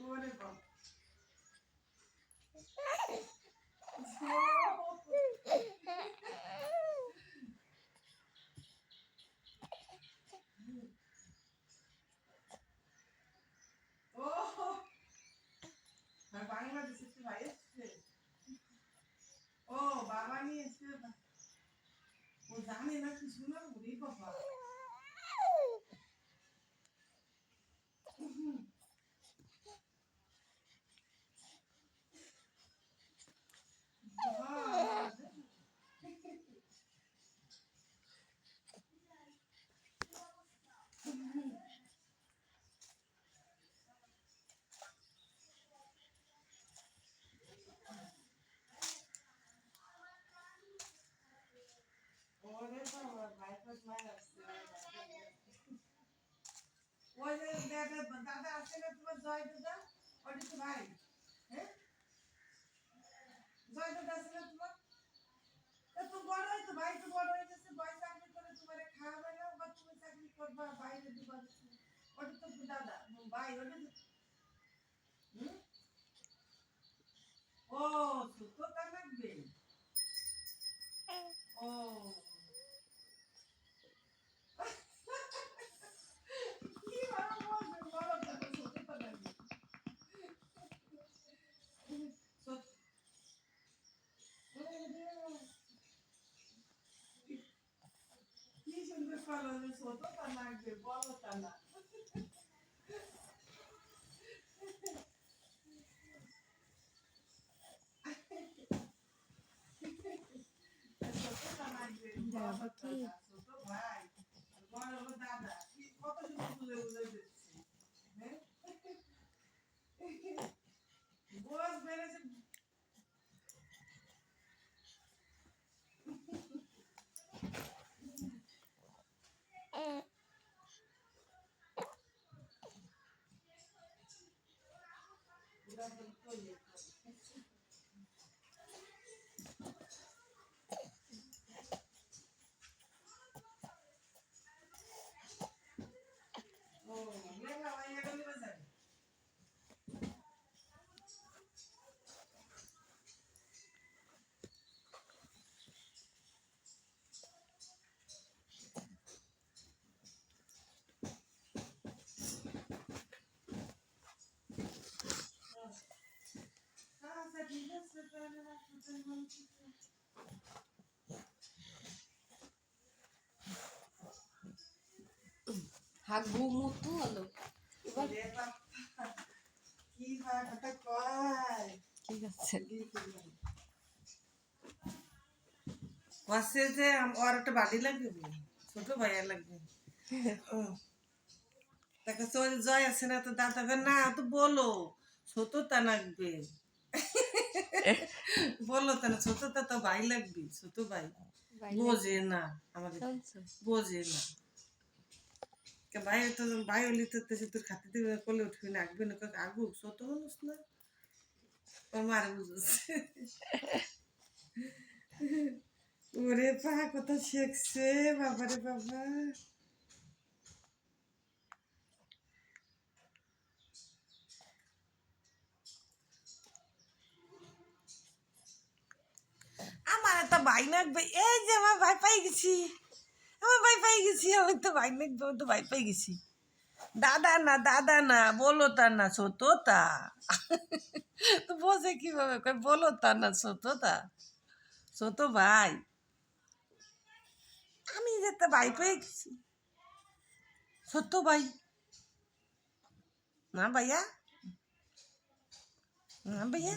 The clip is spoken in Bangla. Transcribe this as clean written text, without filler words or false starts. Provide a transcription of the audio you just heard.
ওরে বাবা ও বাংলাদেশে কি ভাই এসছে ও বাবা নিয়ে এসছে ও জানে না কি শোনা ওরে বাবা ওরে বাবা ভাইপাস মার আসছে ওই যে দাদা আসছে না তোমার জয় দাদা ওটা তো ভাই হ্যাঁ জয় দাদা আসছে না তোমার তো বড় হয় তো ভাই তো বড় হয়ে গেছে ভাই চাকরি করে তোমার খাওয়াবে না বা তুমি চাকরি করবা বাইরে দিবা ওটা তো দাদা ভাই ওটা ও তো তার লাগবে ও কি ভালো বলবে বড় কথা ছোট তো লাগবে কি সুন্দর কলম ছোট তা লাগবে বড় তা না বাবা কি ছোট ভাই বড় হলো দাদা কত সুন্দর তুলে বুঝে দিচ্ছে হ্যাঁ বস বেড়েছে ও লেখা ভাই এখন নিবে যাবে আচ্ছা ঠিক আছে তাহলে রাখতে বলছি হাগু মুতু হলো এবার রে বাবা কি ভাই কথা কয় ঠিক আছে ওয়াসে যে আর একটা বাড়ি লাগবে ছোট ভাইয়া লাগবে তাকে চল জয় আছে না তো দাদা না তো বলো ছোট তা লাগবে বলো তা না ছোট তা তো ভাই লাগবে ছোট ভাই বোঝে না আমাদের বোঝে না ভাই তো ভাই হলি তো তোর খাতে দিবে করলে উঠবি না আঁকবি না আগুক ছোট মানুষ না ও মারে বুঝছে ওরে পা কথা শিখছে বাবারে বাবা আমার একটা ভাই নাকবে এই যে আমার ভাই পাই গেছি আমার ভাই পাই গেছি আমি তো ভাই নাকবে আমি তো ভাই পাই গেছি দাদা না বলো তা না ছোট তা তো বোঝে কিভাবে কয় বলো তা না ছোট তা ছোট ভাই আমি যেতে ভাই পেয়ে গেছি ছোট ভাই না ভাইয়া না ভাইয়া